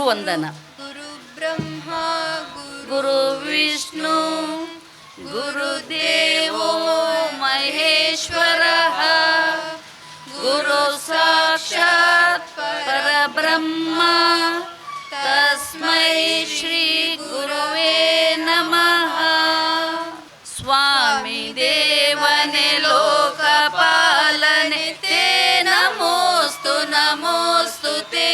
ಗುರುವಂದನ. ಗುರು ಬ್ರಹ್ಮ ಗುರು ವಿಷ್ಣು ಗುರುದೇವೋ ಮಹೇಶ್ವರಃ ಗುರು ಸಾಕ್ಷಾತ್ ಪರಬ್ರಹ್ಮ ತಸ್ಮೈ ಶ್ರೀ ಗುರುವೇ ನಮಃ. ಸ್ವಾಮಿ ದೇವನೇ ಲೋಕಪಾಲನೆ ತೇ ನಮೋಸ್ತು ನಮೋಸ್ತು ತೇ.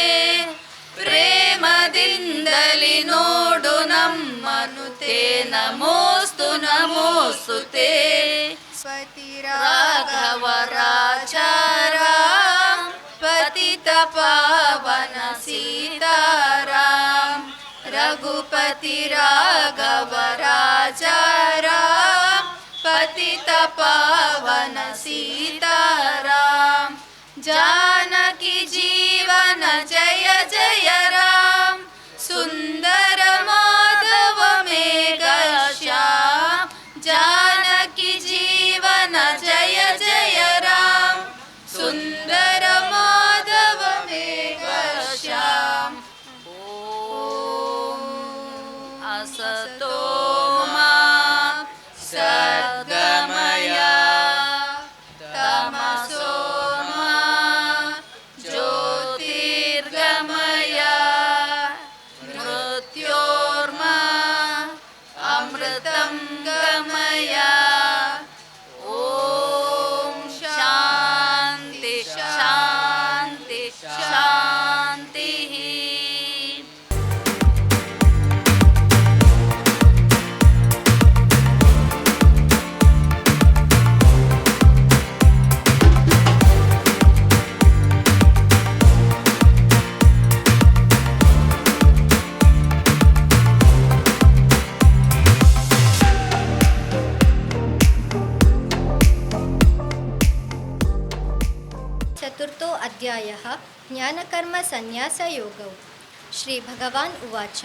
ಪ್ರೇಮದಿಂದಲಿ ನೋಡು ನಮ್ಮನು ತೇ ನಮೋಸ್ತು ನಮೋಸ್ತು ತೇ. ಸ್ವತಿ ರಾಘವರಾಚಾರಾಂ ಪತಿತ ಪಾವನ ಸೀತಾರಾಂ. ರಘುಪತಿ ರಾಘವರಾಚಾರಾಂ ಪತಿತ ಪಾವನ ಸೀತಾರಾಂ. जानकी जीवन जय जय राम. सुंदर माधव मेघ श्याम. जानकी जीवन जय जय राम. सुंदर माधव मेघ श्याम. ओम असतो मा सद्गमय तमसो गमय. ओम शांति शांति शांति. ಚತುರ್ಥೋ ಅಧ್ಯಾಯಃ ಜ್ಞಾನಕರ್ಮ ಸನ್ಯಾಸಯೋಗೌ. ಶ್ರೀ ಭಗವಾನ್ ಉವಾಚ.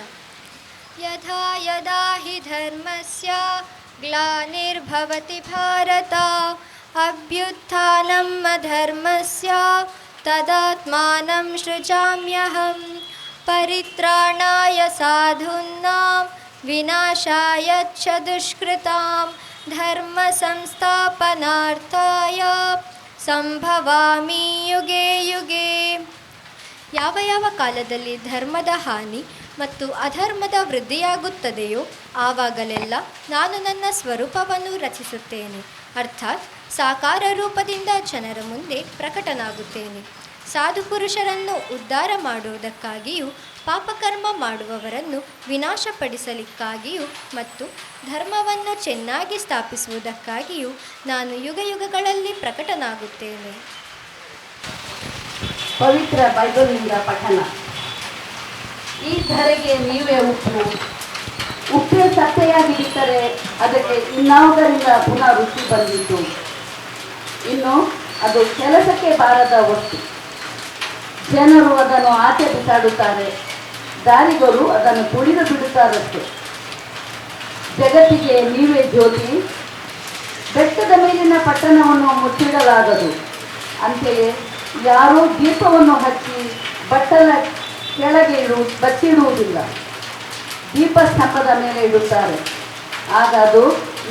ಯಥಾ ಯದಾ ಹಿ ಧರ್ಮಸ್ಯ ಗ್ಲಾನಿರ್ಭವತಿ ಭಾರತ ಅಭ್ಯುತ್ಥಾನಂ ಅಧರ್ಮಸ್ಯ ತದಾತ್ಮಾನಂ ಸೃಜಾಮ್ಯಹಂ. ಪರಿತ್ರಾಣಾಯ ಸಾಧೂನಾಂ ವಿನಾಶಾಯ ಚ ದುಷ್ಕೃತಾಂ ಧರ್ಮ ಸಂಸ್ಥಾಪನಾರ್ಥಾಯ ಸಂಭವಾಮಿ ಯುಗೆ ಯುಗೆ. ಯಾವ ಯಾವ ಕಾಲದಲ್ಲಿ ಧರ್ಮದ ಹಾನಿ ಮತ್ತು ಅಧರ್ಮದ ವೃದ್ಧಿಯಾಗುತ್ತದೆಯೋ ಆವಾಗಲೆಲ್ಲ ನಾನು ನನ್ನ ಸ್ವರೂಪವನ್ನು ರಚಿಸುತ್ತೇನೆ, ಅರ್ಥಾತ್ ಸಾಕಾರ ರೂಪದಿಂದ ಜನರ ಮುಂದೆ ಪ್ರಕಟನಾಗುತ್ತೇನೆ. ಸಾಧು ಪುರುಷರನ್ನು ಉದ್ಧಾರ ಮಾಡುವುದಕ್ಕಾಗಿಯೂ ಪಾಪಕರ್ಮ ಮಾಡುವವರನ್ನು ವಿನಾಶಪಡಿಸಲಿಕ್ಕಾಗಿಯೂ ಮತ್ತು ಧರ್ಮವನ್ನು ಚೆನ್ನಾಗಿ ಸ್ಥಾಪಿಸುವುದಕ್ಕಾಗಿಯೂ ನಾನು ಯುಗ ಯುಗಗಳಲ್ಲಿ ಪ್ರಕಟನಾಗುತ್ತೇನೆ. ಪವಿತ್ರ ಬೈಬಲ್ನಿಂದ ಪಠಣ. ಈ ಧರೆಗೆ ನೀವೇ ಉಪ್ಪು. ಉಪ್ಪೇ ಸತ್ತೆಯಾಗಿ ಬಿಟ್ಟರೆ ಅದಕ್ಕೆ ಇನ್ನಾವುದರಿಂದ ಪುನಃ ರುಚಿ ಬಂದಿತ್ತು. ಇನ್ನು ಅದು ಕೆಲಸಕ್ಕೆ ಬಾರದ ವಸ್ತು. ಜನರು ಅದನ್ನು ಆಚೆ ಬಿಸಾಡುತ್ತಾರೆ, ದಾರಿಗರು ಅದನ್ನು ಕುಡಿದು ಬಿಡುತ್ತಾರಷ್ಟೆ. ಜಗತ್ತಿಗೆ ನೀವೇ ಜ್ಯೋತಿ. ಬೆಟ್ಟದ ಮೇಲಿನ ಪಟ್ಟಣವನ್ನು ಮುಚ್ಚಿಡಲಾಗದು. ಅಂತೆಯೇ ಯಾರೂ ದೀಪವನ್ನು ಹಚ್ಚಿ ಬಟ್ಟಲ ಕೆಳಗೆ ಬಚ್ಚಿಡುವುದಿಲ್ಲ, ದೀಪಸ್ತಂಭದ ಮೇಲೆ ಇಡುತ್ತಾರೆ. ಆಗ ಅದು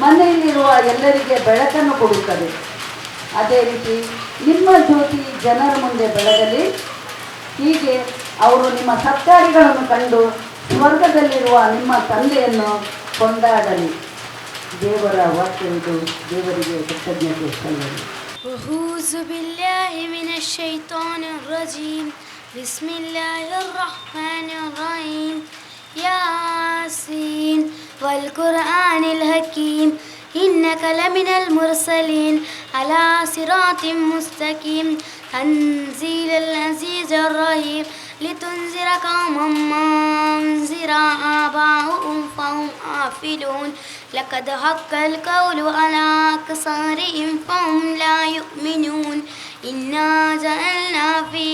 ಮನೆಯಲ್ಲಿರುವ ಎಲ್ಲರಿಗೆ ಬೆಳಕನ್ನು ಕೊಡುತ್ತದೆ. ಅದೇ ರೀತಿ ನಿಮ್ಮ ಜ್ಯೋತಿ ಜನರ ಮುಂದೆ ಬೆಳಗಲಿ. ಹೀಗೆ ಅವರು ನಿಮ್ಮ ಸತ್ಕಾರ್ಯಗಳನ್ನು ಕಂಡು ಸ್ವರ್ಗದಲ್ಲಿರುವ ನಿಮ್ಮ ತಂದೆಯನ್ನು ಕೊಂಡಾಡಲಿ. ದೇವರ ವಾಕ್ಯವಿದು. ದೇವರಿಗೆ ಕೃತಜ್ಞತೆ ಸಲ್ಲಲಿ. ಅಊಝು ಬಿಲ್ಲಾಹಿ ಮಿನಶ್ ಶೈತಾನಿರ್ ರಜೀಮ್. ಬಿಸ್ಮಿಲ್ಲಾಹಿರ್ ರಹ್ಮಾನಿರ್ ರಹೀಮ್. ಯಾಸೀನ್ ವಲ್ ಕುರ್ಆನಿಲ್ ಹಕೀಮ್. إنك لمن المرسلين على صراط مستقيم. تنزيل العزيز الرحيم. لتنذر قوما ما أنذر آباؤهم فهم غافلون. لقد حق القول على أكثرهم فهم لا يؤمنون. إنا جعلنا في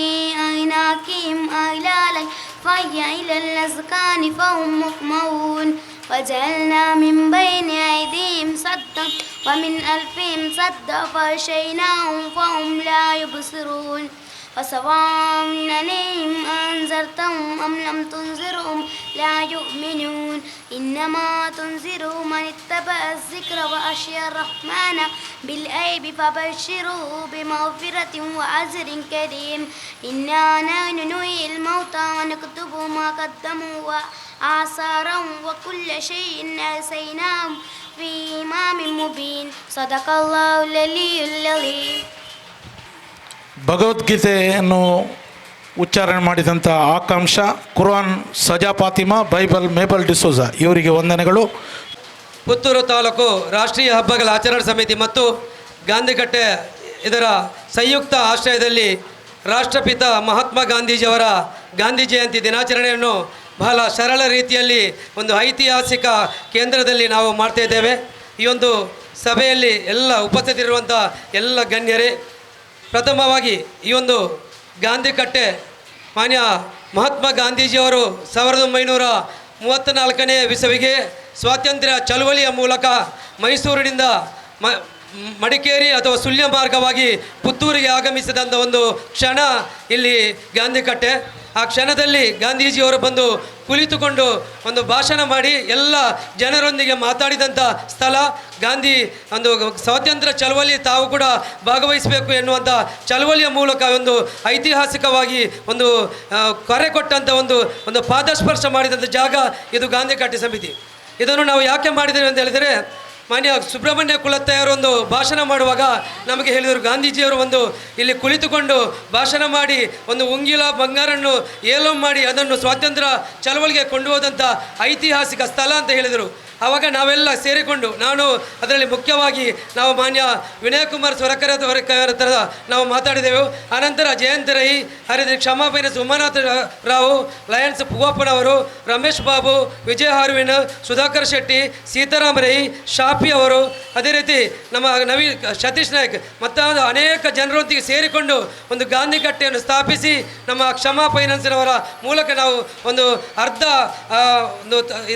أعناقهم أغلالا فهي إلى الأذقان فهم مقمحون. وجعلنا من بين أيديهم سدا ومن خلفهم سدا فأغشيناهم فهم لا يبصرون. وسواء عليهم أنذرتهم أم لم تنذرهم لا يؤمنون إنما تنذر من اتبع الذكر وخشي الرحمن بالغيب فبشره بمغفرة وأجر كريم إنا نحن نحيي الموتى ونكتب ما قدموا وآثارهم وكل شيء أحصيناه في إمام مبين صدق الله العلي العظيم. ಭಗವದ್ಗೀತೆಯನ್ನು ಉಚ್ಚಾರಣೆ ಮಾಡಿದಂಥ ಆಕಾಂಕ್ಷ, ಕುರಾನ್ ಸಜಾ ಫಾತಿಮಾ, ಬೈಬಲ್ ಮೇಬಲ್ ಡಿಸೋಜಾ ಇವರಿಗೆ ವಂದನೆಗಳು. ಪುತ್ತೂರು ತಾಲೂಕು ರಾಷ್ಟ್ರೀಯ ಹಬ್ಬಗಳ ಆಚರಣಾ ಸಮಿತಿ ಮತ್ತು ಗಾಂಧಿಕಟ್ಟೆ ಇದರ ಸಂಯುಕ್ತ ಆಶ್ರಯದಲ್ಲಿ ರಾಷ್ಟ್ರಪಿತ ಮಹಾತ್ಮ ಗಾಂಧೀಜಿಯವರ ಗಾಂಧಿ ಜಯಂತಿ ದಿನಾಚರಣೆಯನ್ನು ಬಹಳ ಸರಳ ರೀತಿಯಲ್ಲಿ ಒಂದು ಐತಿಹಾಸಿಕ ಕೇಂದ್ರದಲ್ಲಿ ನಾವು ಮಾಡ್ತಾಯಿದ್ದೇವೆ. ಈ ಒಂದು ಸಭೆಯಲ್ಲಿ ಎಲ್ಲ ಉಪಸ್ಥಿತರಿರುವಂಥ ಎಲ್ಲ ಗಣ್ಯರೇ, ಪ್ರಥಮವಾಗಿ ಈ ಒಂದು ಗಾಂಧಿಕಟ್ಟೆ ಮಾನ್ಯ ಮಹಾತ್ಮ ಗಾಂಧೀಜಿಯವರು 1934ನೇ ಇಸವಿಗೆ ಸ್ವಾತಂತ್ರ್ಯ ಚಳವಳಿಯ ಮೂಲಕ ಮೈಸೂರಿನಿಂದ ಮಡಿಕೇರಿ ಅಥವಾ ಸುಳ್ಯ ಮಾರ್ಗವಾಗಿ ಪುತ್ತೂರಿಗೆ ಆಗಮಿಸಿದಂಥ ಒಂದು ಕ್ಷಣ ಇಲ್ಲಿ ಗಾಂಧಿಕಟ್ಟೆ. ಆ ಕ್ಷಣದಲ್ಲಿ ಗಾಂಧೀಜಿಯವರು ಬಂದು ಕುಳಿತುಕೊಂಡು ಒಂದು ಭಾಷಣ ಮಾಡಿ ಎಲ್ಲ ಜನರೊಂದಿಗೆ ಮಾತಾಡಿದಂಥ ಸ್ಥಳ. ಗಾಂಧಿ ಒಂದು ಸ್ವಾತಂತ್ರ್ಯ ಚಳವಳಿ ತಾವು ಕೂಡ ಭಾಗವಹಿಸಬೇಕು ಎನ್ನುವಂಥ ಚಳವಳಿಯ ಮೂಲಕ ಒಂದು ಐತಿಹಾಸಿಕವಾಗಿ ಒಂದು ಕರೆ ಕೊಟ್ಟಂಥ ಒಂದು ಪಾದಸ್ಪರ್ಶ ಮಾಡಿದಂಥ ಜಾಗ ಇದು ಗಾಂಧಿಕಟ್ಟೆ ಸಮಿತಿ. ಇದನ್ನು ನಾವು ಯಾಕೆ ಮಾಡಿದ್ದೇವೆ ಅಂತ ಹೇಳಿದರೆ, ಮಾನ್ಯ ಸುಬ್ರಹ್ಮಣ್ಯ ಕುಲತ್ತಯ್ಯರೊಂದು ಭಾಷಣ ಮಾಡುವಾಗ ನಮಗೆ ಹೇಳಿದರು, ಗಾಂಧೀಜಿಯವರು ಒಂದು ಇಲ್ಲಿ ಕುಳಿತುಕೊಂಡು ಭಾಷಣ ಮಾಡಿ ಒಂದು ಉಂಗಿಲ ಬಂಗಾರನ್ನು ಏಲೋ ಮಾಡಿ ಅದನ್ನು ಸ್ವಾತಂತ್ರ್ಯ ಚಳವಳಿಗೆ ಕೊಂಡು ಹೋದಂಥ ಐತಿಹಾಸಿಕ ಸ್ಥಳ ಅಂತ ಹೇಳಿದರು. ಆವಾಗ ನಾವೆಲ್ಲ ಸೇರಿಕೊಂಡು, ನಾನು ಅದರಲ್ಲಿ ಮುಖ್ಯವಾಗಿ ನಾವು ಮಾನ್ಯ ವಿನಯ್ ಕುಮಾರ್ ಸ್ವರಕರ ಹತ್ರ ನಾವು ಮಾತಾಡಿದೆವು. ಆನಂತರ ಜಯಂತ್ ರೈ, ಹರಿದ್ರಿ ಕ್ಷಮಾಪೈನ ಉಮಾನಾಥ ರಾವ್, ಲಯನ್ಸ್ ಪೂವಪ್ಪನವರು, ರಮೇಶ್ ಬಾಬು, ವಿಜಯ್ ಹಾರ್ವಿನ್, ಸುಧಾಕರ್ ಶೆಟ್ಟಿ, ಸೀತಾರಾಮ್ ರೈ, ಶಾಫಿ ಅವರು, ಅದೇ ರೀತಿ ನಮ್ಮ ಸತೀಶ್ ನಾಯ್ಕ್ ಮತ್ತು ಅನೇಕ ಜನರೊಂದಿಗೆ ಸೇರಿಕೊಂಡು ಒಂದು ಗಾಂಧಿಕಟ್ಟೆಯನ್ನು ಸ್ಥಾಪಿಸಿ ನಮ್ಮ ಕ್ಷಮಾ ಫೈನಾನ್ಸಿನವರ ಮೂಲಕ ನಾವು ಒಂದು ಅರ್ಧ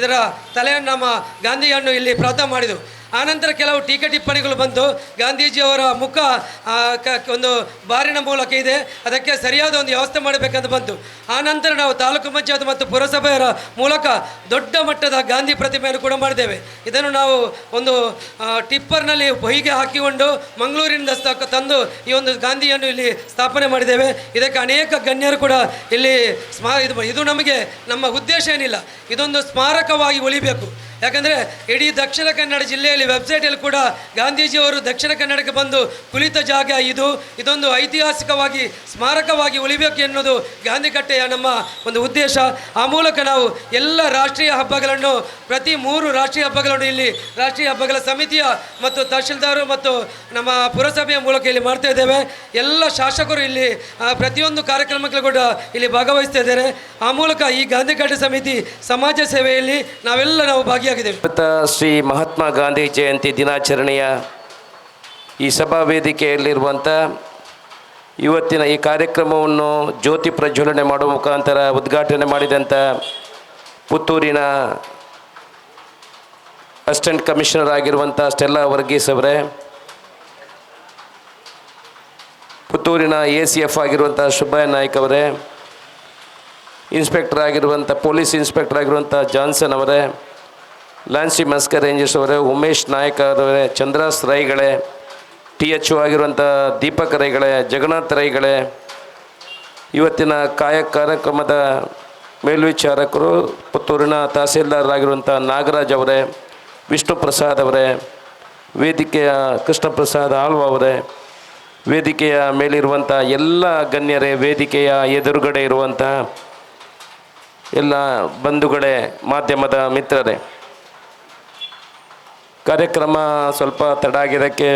ಇದರ ತಲೆಯನ್ನು ನಮ್ಮ ಗಾಂಧಿಯನ್ನು ಇಲ್ಲಿ ಪ್ರಾರಂಭ ಮಾಡಿದೆವು. ಆನಂತರ ಕೆಲವು ಟೀಕೆ ಟಿಪ್ಪಣಿಗಳು ಬಂತು. ಗಾಂಧೀಜಿಯವರ ಮುಖ ಒಂದು ಬಾರಿನ ಮೂಲಕ ಇದೆ, ಅದಕ್ಕೆ ಸರಿಯಾದ ಒಂದು ವ್ಯವಸ್ಥೆ ಮಾಡಬೇಕಂತ ಬಂತು. ಆನಂತರ ನಾವು ತಾಲೂಕು ಪಂಚಾಯತ್ ಮತ್ತು ಪುರಸಭೆಯರ ಮೂಲಕ ದೊಡ್ಡ ಮಟ್ಟದ ಗಾಂಧಿ ಪ್ರತಿಮೆಯನ್ನು ಕೂಡ ಮಾಡಿದ್ದೇವೆ. ಇದನ್ನು ನಾವು ಒಂದು ಟಿಪ್ಪರ್ನಲ್ಲಿ ಹೊಯ್ಗೆ ಹಾಕಿಕೊಂಡು ಮಂಗಳೂರಿನಿಂದ ತಂದು ಈ ಒಂದು ಗಾಂಧಿಯನ್ನು ಇಲ್ಲಿ ಸ್ಥಾಪನೆ ಮಾಡಿದ್ದೇವೆ. ಇದಕ್ಕೆ ಅನೇಕ ಗಣ್ಯರು ಕೂಡ ಇಲ್ಲಿ ಇದು ನಮಗೆ ನಮ್ಮ ಉದ್ದೇಶ ಏನಿಲ್ಲ, ಇದೊಂದು ಸ್ಮಾರಕವಾಗಿ ಉಳಿಬೇಕು. ಯಾಕಂದರೆ ಇಡೀ ದಕ್ಷಿಣ ಕನ್ನಡ ಜಿಲ್ಲೆಯಲ್ಲಿ ವೆಬ್ಸೈಟಲ್ಲಿ ಕೂಡ ಗಾಂಧೀಜಿಯವರು ದಕ್ಷಿಣ ಕನ್ನಡಕ್ಕೆ ಬಂದು ಕುಳಿತ ಜಾಗ ಇದೊಂದು ಐತಿಹಾಸಿಕವಾಗಿ ಸ್ಮಾರಕವಾಗಿ ಉಳಿಬೇಕು ಎನ್ನುವುದು ಗಾಂಧಿಕಟ್ಟೆಯ ನಮ್ಮ ಒಂದು ಉದ್ದೇಶ. ಆ ಮೂಲಕ ನಾವು ಎಲ್ಲ ರಾಷ್ಟ್ರೀಯ ಹಬ್ಬಗಳನ್ನು ಪ್ರತಿ 3 ರಾಷ್ಟ್ರೀಯ ಹಬ್ಬಗಳನ್ನು ಇಲ್ಲಿ ರಾಷ್ಟ್ರೀಯ ಹಬ್ಬಗಳ ಸಮಿತಿಯ ಮತ್ತು ತಹಶೀಲ್ದಾರು ಮತ್ತು ನಮ್ಮ ಪುರಸಭೆಯ ಮೂಲಕ ಇಲ್ಲಿ ಮಾಡ್ತಾ ಇದ್ದೇವೆ. ಎಲ್ಲ ಶಾಸಕರು ಇಲ್ಲಿ ಪ್ರತಿಯೊಂದು ಕಾರ್ಯಕ್ರಮಗಳು ಕೂಡ ಇಲ್ಲಿ ಭಾಗವಹಿಸ್ತಾ ಇದ್ದಾರೆ. ಆ ಮೂಲಕ ಈ ಗಾಂಧಿಕಟ್ಟೆ ಸಮಿತಿ ಸಮಾಜ ಸೇವೆಯಲ್ಲಿ ನಾವು ಭಾಗಿಯಾಗಿದ್ದೇವೆ. ಶ್ರೀ ಮಹಾತ್ಮ ಗಾಂಧಿ ಜಯಂತಿ ದಿನಾಚರಣೆಯ ಈ ಸಭಾ ವೇದಿಕೆಯಲ್ಲಿರುವಂಥ ಇವತ್ತಿನ ಈ ಕಾರ್ಯಕ್ರಮವನ್ನು ಜ್ಯೋತಿ ಪ್ರಜ್ವಲನೆ ಮಾಡುವ ಮುಖಾಂತರ ಉದ್ಘಾಟನೆ ಮಾಡಿದಂಥ ಪುತ್ತೂರಿನ ಅಸಿಸ್ಟೆಂಟ್ ಕಮಿಷನರ್ ಆಗಿರುವಂಥ ಸ್ಟೆಲ್ಲಾ ವರ್ಗೀಸ್ ಅವರೇ, ಪುತ್ತೂರಿನ ACF ಆಗಿರುವಂಥ ಸುಬ್ಬಯ್ಯ ನಾಯ್ಕ್ ಅವರೇ, ಇನ್ಸ್ಪೆಕ್ಟರ್ ಆಗಿರುವಂಥ ಪೊಲೀಸ್ ಇನ್ಸ್ಪೆಕ್ಟರ್ ಆಗಿರುವಂಥ ಜಾನ್ಸನ್ ಅವರೇ, ಲ್ಯಾನ್ಸಿ ಮಸ್ಕರ್ ರೇಂಜರ್ಸ್ ಅವರೇ, ಉಮೇಶ್ ನಾಯಕ್ ಅವರೇ, ಚಂದ್ರಾಸ್ ರೈಗಳೇ, THO ಆಗಿರುವಂಥ ದೀಪಕ್ ರೈಗಳೇ, ಜಗನ್ನಾಥ್ ರೈಗಳೇ, ಇವತ್ತಿನ ಕಾರ್ಯಕ್ರಮದ ಮೇಲ್ವಿಚಾರಕರು ಪುತ್ತೂರಿನ ತಹಸೀಲ್ದಾರರಾಗಿರುವಂಥ ನಾಗರಾಜ್ ಅವರೇ, ವಿಷ್ಣು ಪ್ರಸಾದ್ ಅವರೇ, ವೇದಿಕೆಯ ಕೃಷ್ಣ ಪ್ರಸಾದ್ ಆಳ್ವ ಅವರೇ, ವೇದಿಕೆಯ ಮೇಲಿರುವಂಥ ಎಲ್ಲ ಗಣ್ಯರೇ, ವೇದಿಕೆಯ ಎದುರುಗಡೆ ಇರುವಂಥ ಎಲ್ಲ ಬಂಧುಗಳೇ, ಮಾಧ್ಯಮದ ಮಿತ್ರರೇ, ಕಾರ್ಯಕ್ರಮ ಸ್ವಲ್ಪ ತಡ ಆಗಿದ್ದಕ್ಕೆ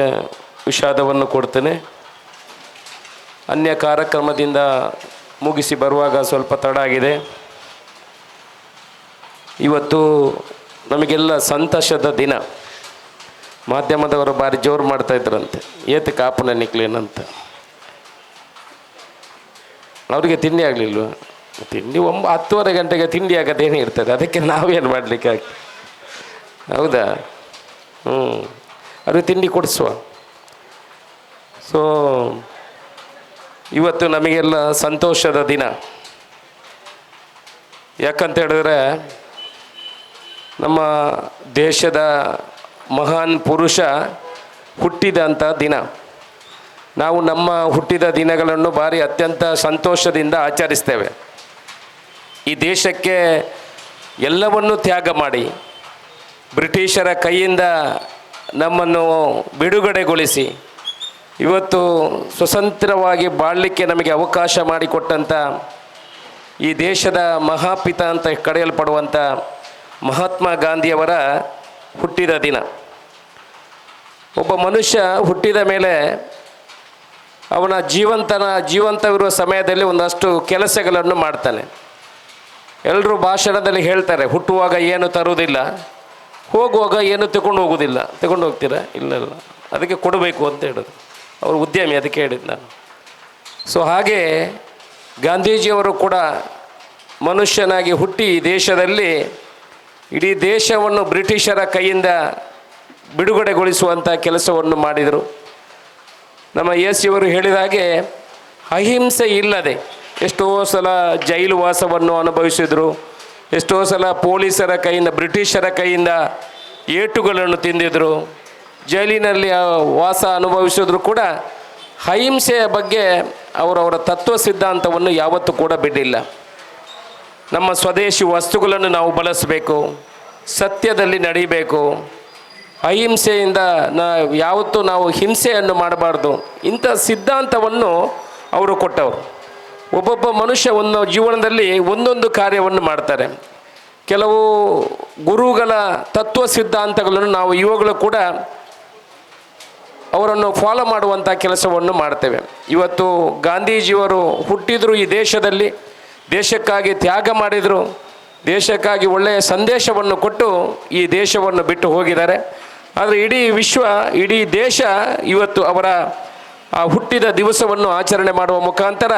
ವಿಷಾದವನ್ನು ಕೊಡ್ತೇನೆ. ಅನ್ಯ ಕಾರ್ಯಕ್ರಮದಿಂದ ಮುಗಿಸಿ ಬರುವಾಗ ಸ್ವಲ್ಪ ತಡ ಆಗಿದೆ. ಇವತ್ತು ನಮಗೆಲ್ಲ ಸಂತೋಷದ ದಿನ. ಮಾಧ್ಯಮದವರು ಭಾರಿ ಜೋರು ಮಾಡ್ತಾಯಿದ್ರಂತೆ, ಏತ ಕಾಪುನ ನಿಕ್ಲೇನಂತ. ಅವರಿಗೆ ತಿಂಡಿ ಆಗಲಿಲ್ವ? ತಿಂಡಿ 10:30 ಗಂಟೆಗೆ ತಿಂಡಿ ಆಗೋದೇನೇ ಇರ್ತದೆ, ಅದಕ್ಕೆ ನಾವೇನು ಮಾಡಲಿಕ್ಕೆ ಆಗ್ತದೆ? ಹೌದಾ? ಅವ್ರಿಗೆ ತಿಂಡಿ ಕೊಡಿಸುವ. ಸೊ ಇವತ್ತು ನಮಗೆಲ್ಲ ಸಂತೋಷದ ದಿನ. ಯಾಕಂತ ಹೇಳಿದ್ರೆ ನಮ್ಮ ದೇಶದ ಮಹಾನ್ ಪುರುಷ ಹುಟ್ಟಿದಂಥ ದಿನ. ನಾವು ನಮ್ಮ ಹುಟ್ಟಿದ ದಿನಗಳನ್ನು ಭಾರಿ ಅತ್ಯಂತ ಸಂತೋಷದಿಂದ ಆಚರಿಸ್ತೇವೆ. ಈ ದೇಶಕ್ಕೆ ಎಲ್ಲವನ್ನೂ ತ್ಯಾಗ ಮಾಡಿ ಬ್ರಿಟಿಷರ ಕೈಯಿಂದ ನಮ್ಮನ್ನು ಬಿಡುಗಡೆಗೊಳಿಸಿ ಇವತ್ತು ಸ್ವತಂತ್ರವಾಗಿ ಬಾಳಲಿಕ್ಕೆ ನಮಗೆ ಅವಕಾಶ ಮಾಡಿಕೊಟ್ಟಂಥ ಈ ದೇಶದ ಮಹಾಪಿತ ಅಂತ ಕರೆಯಲ್ಪಡುವಂಥ ಮಹಾತ್ಮ ಗಾಂಧಿಯವರ ಹುಟ್ಟಿದ ದಿನ. ಒಬ್ಬ ಮನುಷ್ಯ ಹುಟ್ಟಿದ ಮೇಲೆ ಅವನ ಜೀವಂತವಿರುವ ಸಮಯದಲ್ಲಿ ಒಂದಷ್ಟು ಕೆಲಸಗಳನ್ನು ಮಾಡ್ತಾನೆ. ಎಲ್ಲರೂ ಭಾಷಣದಲ್ಲಿ ಹೇಳ್ತಾರೆ, ಹುಟ್ಟುವಾಗ ಏನು ತರುವುದಿಲ್ಲ, ಹೋಗುವಾಗ ಏನು ತಗೊಂಡು ಹೋಗೋದಿಲ್ಲ. ತಗೊಂಡು ಹೋಗ್ತೀರಾ? ಇಲ್ಲ, ಅದಕ್ಕೆ ಕೊಡಬೇಕು ಅಂತ ಹೇಳೋದು. ಅವರು ಉದ್ಯಮಿ, ಅದಕ್ಕೆ ಹೇಳಿದ್ದು ನಾನು. ಸೊ ಹಾಗೆ ಗಾಂಧೀಜಿಯವರು ಕೂಡ ಮನುಷ್ಯನಾಗಿ ಹುಟ್ಟಿ ದೇಶದಲ್ಲಿ ಇಡೀ ದೇಶವನ್ನು ಬ್ರಿಟಿಷರ ಕೈಯಿಂದ ಬಿಡುಗಡೆಗೊಳಿಸುವಂಥ ಕೆಲಸವನ್ನು ಮಾಡಿದರು. ನಮ್ಮ ಯೇಸುವರು ಹೇಳಿದ ಹಾಗೆ ಅಹಿಂಸೆ ಇಲ್ಲದೆ ಎಷ್ಟೋ ಸಲ ಜೈಲು ವಾಸವನ್ನು ಅನುಭವಿಸಿದರು. ಎಷ್ಟೋ ಸಲ ಪೊಲೀಸರ ಕೈಯಿಂದ, ಬ್ರಿಟಿಷರ ಕೈಯಿಂದ ಏಟುಗಳನ್ನು ತಿಂದಿದ್ರು. ಜೈಲಿನಲ್ಲಿ ವಾಸ ಅನುಭವಿಸಿದ್ರು ಕೂಡ ಅಹಿಂಸೆಯ ಬಗ್ಗೆ ಅವರವರ ತತ್ವ ಸಿದ್ಧಾಂತವನ್ನು ಯಾವತ್ತೂ ಕೂಡ ಬಿಡಲಿಲ್ಲ. ನಮ್ಮ ಸ್ವದೇಶಿ ವಸ್ತುಗಳನ್ನು ನಾವು ಬಳಸಬೇಕು, ಸತ್ಯದಲ್ಲಿ ನಡೀಬೇಕು, ಅಹಿಂಸೆಯಿಂದ ಯಾವತ್ತೂ ನಾವು ಹಿಂಸೆಯನ್ನು ಮಾಡಬಾರ್ದು. ಇಂಥ ಸಿದ್ಧಾಂತವನ್ನು ಅವರು ಕೊಟ್ಟವರು. ಒಬ್ಬೊಬ್ಬ ಮನುಷ್ಯ ಒಂದು ಜೀವನದಲ್ಲಿ ಒಂದೊಂದು ಕಾರ್ಯವನ್ನು ಮಾಡ್ತಾರೆ. ಕೆಲವು ಗುರುಗಳ ತತ್ವ ಸಿದ್ಧಾಂತಗಳನ್ನು ನಾವು ಇವಾಗಲೂ ಕೂಡ ಅವರನ್ನು ಫಾಲೋ ಮಾಡುವಂಥ ಕೆಲಸವನ್ನು ಮಾಡ್ತೇವೆ. ಇವತ್ತು ಗಾಂಧೀಜಿಯವರು ಹುಟ್ಟಿದರು ಈ ದೇಶದಲ್ಲಿ, ದೇಶಕ್ಕಾಗಿ ತ್ಯಾಗ ಮಾಡಿದರು, ದೇಶಕ್ಕಾಗಿ ಒಳ್ಳೆಯ ಸಂದೇಶವನ್ನು ಕೊಟ್ಟು ಈ ದೇಶವನ್ನು ಬಿಟ್ಟು ಹೋಗಿದ್ದಾರೆ. ಆದರೆ ಇಡೀ ದೇಶ ಇವತ್ತು ಅವರ ಹುಟ್ಟಿದ ದಿವಸವನ್ನು ಆಚರಣೆ ಮಾಡುವ ಮುಖಾಂತರ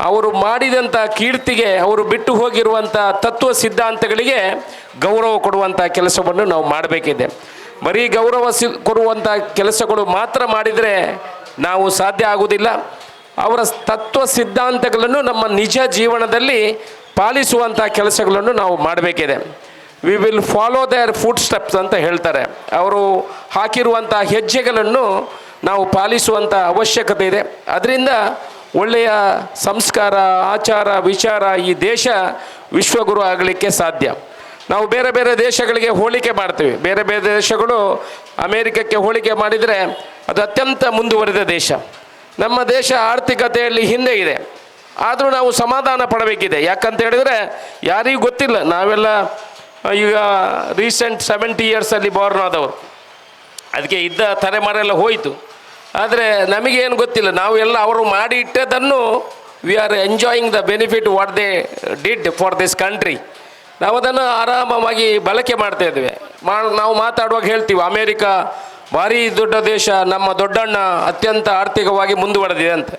ಅವರು ಮಾಡಿದಂಥ ಕೀರ್ತಿಗೆ, ಅವರು ಬಿಟ್ಟು ಹೋಗಿರುವಂಥ ತತ್ವ ಸಿದ್ಧಾಂತಗಳಿಗೆ ಗೌರವ ಕೊಡುವಂಥ ಕೆಲಸವನ್ನು ನಾವು ಮಾಡಬೇಕಿದೆ. ಬರೀ ಗೌರವ ಕೊಡುವಂಥ ಕೆಲಸಗಳು ಮಾತ್ರ ಮಾಡಿದರೆ ನಾವು ಸಾಧ್ಯ ಆಗುವುದಿಲ್ಲ. ಅವರ ತತ್ವ ಸಿದ್ಧಾಂತಗಳನ್ನು ನಮ್ಮ ನಿಜ ಜೀವನದಲ್ಲಿ ಪಾಲಿಸುವಂಥ ಕೆಲಸಗಳನ್ನು ನಾವು ಮಾಡಬೇಕಿದೆ. We will follow there food steps ಅಂತ ಹೇಳ್ತಾರೆ. ಅವರು ಹಾಕಿರುವಂಥ ಹೆಜ್ಜೆಗಳನ್ನು ನಾವು ಪಾಲಿಸುವಂಥ ಅವಶ್ಯಕತೆ ಇದೆ. ಅದರಿಂದ ಒಳ್ಳೆಯ ಸಂಸ್ಕಾರ, ಆಚಾರ, ವಿಚಾರ ಈ ದೇಶ ವಿಶ್ವಗುರು ಆಗಲಿಕ್ಕೆ ಸಾಧ್ಯ. ನಾವು ಬೇರೆ ಬೇರೆ ದೇಶಗಳಿಗೆ ಹೋಲಿಕೆ ಮಾಡ್ತೀವಿ. ಬೇರೆ ಬೇರೆ ದೇಶಗಳು ಅಮೇರಿಕಕ್ಕೆ ಹೋಲಿಕೆ ಮಾಡಿದರೆ ಅದು ಅತ್ಯಂತ ಮುಂದುವರಿದ ದೇಶ. ನಮ್ಮ ದೇಶ ಆರ್ಥಿಕತೆಯಲ್ಲಿ ಹಿಂದೆ ಇದೆ. ಆದರೂ ನಾವು ಸಮಾಧಾನ ಪಡಬೇಕಿದೆ. ಯಾಕಂತ ಹೇಳಿದರೆ ಯಾರಿಗೂ ಗೊತ್ತಿಲ್ಲ, ನಾವೆಲ್ಲ ಈಗ ರೀಸೆಂಟ್ 70 ಇಯರ್ಸಲ್ಲಿ ಬಾರ್ನ್ ಆದವರು, ಅದಕ್ಕೆ ಇದ್ದ ತಲೆಮಾರೆಲ್ಲ ಹೋಯಿತು. ಆದರೆ ನಮಗೇನು ಗೊತ್ತಿಲ್ಲ, ನಾವು ಎಲ್ಲ ಅವರು ಮಾಡಿ ಇಟ್ಟದನ್ನು we are enjoying the benefit what they did for this country. ನಾವು ಅದನ್ನು ಆರಾಮವಾಗಿ ಬಳಕೆ ಮಾಡ್ತಾ ಇದ್ದೇವೆ. ನಾವು ಮಾತಾಡುವಾಗ ಹೇಳ್ತೀವಿ ಅಮೇರಿಕ ಭಾರಿ ದೊಡ್ಡ ದೇಶ, ನಮ್ಮ ದೊಡ್ಡಣ್ಣ ಅತ್ಯಂತ ಆರ್ಥಿಕವಾಗಿ ಮುಂದುವರೆದಿದೆ ಅಂತ.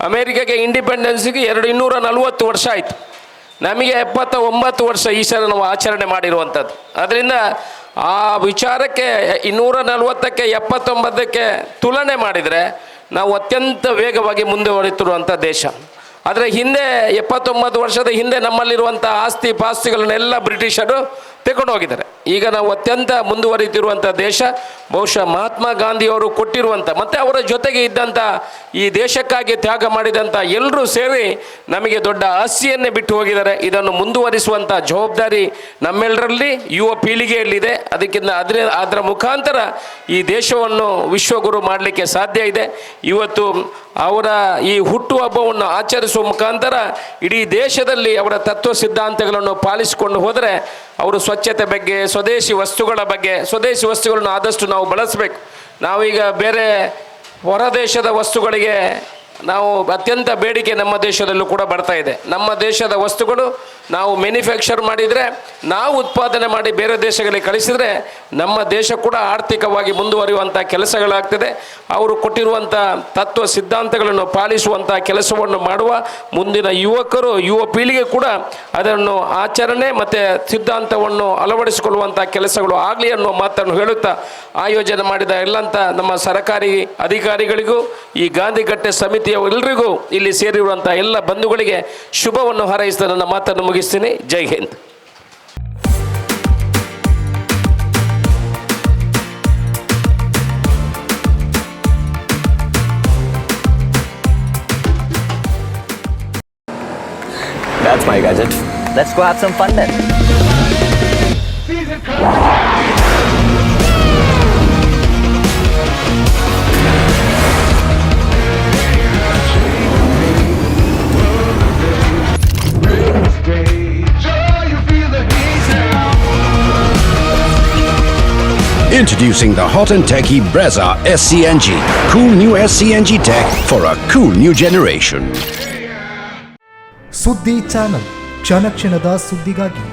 ಅಮೇರಿಕಾಗೆ ಇಂಡಿಪೆಂಡೆನ್ಸಿಗೆ 240 ವರ್ಷ ಆಯಿತು. ನಮಗೆ 79 ವರ್ಷ ಈ ಸಲ ನಾವು ಆಚರಣೆ ಮಾಡಿರುವಂಥದ್ದು. ಅದರಿಂದ ಆ ವಿಚಾರಕ್ಕೆ 240ಕ್ಕೆ 79ಕ್ಕೆ ತುಲನೆ ಮಾಡಿದರೆ ನಾವು ಅತ್ಯಂತ ವೇಗವಾಗಿ ಮುಂದುವರಿತಿರುವಂಥ ದೇಶ. ಆದರೆ ಹಿಂದೆ 79 ವರ್ಷದ ಹಿಂದೆ ನಮ್ಮಲ್ಲಿರುವಂಥ ಆಸ್ತಿ ಪಾಸ್ತಿಗಳನ್ನೆಲ್ಲ ಬ್ರಿಟಿಷರು ತೆಗೊಂಡು ಹೋಗಿದ್ದಾರೆ. ಈಗ ನಾವು ಅತ್ಯಂತ ಮುಂದುವರಿತಿರುವಂಥ ದೇಶ. ಬಹುಶಃ ಮಹಾತ್ಮ ಗಾಂಧಿಯವರು ಕೊಟ್ಟಿರುವಂಥ ಮತ್ತು ಅವರ ಜೊತೆಗೆ ಇದ್ದಂಥ ಈ ದೇಶಕ್ಕಾಗಿ ತ್ಯಾಗ ಮಾಡಿದಂಥ ಎಲ್ಲರೂ ಸೇರಿ ನಮಗೆ ದೊಡ್ಡ ಆಸ್ತಿಯನ್ನೇ ಬಿಟ್ಟು ಹೋಗಿದ್ದಾರೆ. ಇದನ್ನು ಮುಂದುವರಿಸುವಂಥ ಜವಾಬ್ದಾರಿ ನಮ್ಮೆಲ್ಲರಲ್ಲಿ, ಯುವ ಪೀಳಿಗೆಯಲ್ಲಿದೆ. ಅದರ ಮುಖಾಂತರ ಈ ದೇಶವನ್ನು ವಿಶ್ವಗುರು ಮಾಡಲಿಕ್ಕೆ ಸಾಧ್ಯ ಇದೆ. ಇವತ್ತು ಅವರ ಈ ಹುಟ್ಟುಹಬ್ಬವನ್ನು ಆಚರಿಸುವ ಮುಖಾಂತರ ಇಡೀ ದೇಶದಲ್ಲಿ ಅವರ ತತ್ವ ಸಿದ್ಧಾಂತಗಳನ್ನು ಪಾಲಿಸಿಕೊಂಡು ಹೋದರೆ ಅವರು ಸ್ವಚ್ಛತೆ ಬಗ್ಗೆ, ಸ್ವದೇಶಿ ವಸ್ತುಗಳನ್ನು ಆದಷ್ಟು ನಾವು ಬಳಸಬೇಕು. ನಾವೀಗ ಬೇರೆ ಹೊರ ದೇಶದ ವಸ್ತುಗಳಿಗೆ ನಾವು ಅತ್ಯಂತ ಬೇಡಿಕೆ ನಮ್ಮ ದೇಶದಲ್ಲೂ ಕೂಡ ಬರ್ತಾ ಇದೆ. ನಮ್ಮ ದೇಶದ ವಸ್ತುಗಳು ನಾವು ಮ್ಯಾನುಫ್ಯಾಕ್ಚರ್ ಮಾಡಿದರೆ, ನಾವು ಉತ್ಪಾದನೆ ಮಾಡಿ ಬೇರೆ ದೇಶಗಳಿಗೆ ಕಳಿಸಿದರೆ ನಮ್ಮ ದೇಶ ಕೂಡ ಆರ್ಥಿಕವಾಗಿ ಮುಂದುವರಿಯುವಂಥ ಕೆಲಸಗಳಾಗ್ತದೆ. ಅವರು ಕೊಟ್ಟಿರುವಂಥ ತತ್ವ ಸಿದ್ಧಾಂತಗಳನ್ನು ಪಾಲಿಸುವಂಥ ಕೆಲಸವನ್ನು ಮಾಡುವ ಮುಂದಿನ ಯುವ ಪೀಳಿಗೆ ಕೂಡ ಅದನ್ನು ಆಚರಣೆ ಮತ್ತು ಸಿದ್ಧಾಂತವನ್ನು ಅಳವಡಿಸಿಕೊಳ್ಳುವಂಥ ಕೆಲಸಗಳು ಆಗಲಿ ಅನ್ನುವ ಮಾತನ್ನು ಹೇಳುತ್ತಾ, ಆಯೋಜನೆ ಮಾಡಿದ ಎಲ್ಲಂಥ ನಮ್ಮ ಸರ್ಕಾರಿ ಅಧಿಕಾರಿಗಳಿಗೂ ಈ ಗಾಂಧಿಗಟ್ಟೆ ಸಮಿತಿ ಎಲ್ಲರಿಗೂ ಇಲ್ಲಿ ಸೇರಿರುವಂಥ ಎಲ್ಲ ಬಂಧುಗಳಿಗೆ ಶುಭವನ್ನು ಹಾರೈಸಿದ ನನ್ನ ಮಾತನ್ನು ಮುಗಿಸ್ತೀನಿ. ಜೈ Hind. That's my gadget. Let's go have some fun then. Introducing the hot and techy Brezza SCNG. Cool new SCNG tech for a cool new generation. ಸುದ್ದಿ ಚಾನಲ್, ಕ್ಷಣ ಕ್ಷಣದ ಸುದ್ದಿಗಾಗಿ.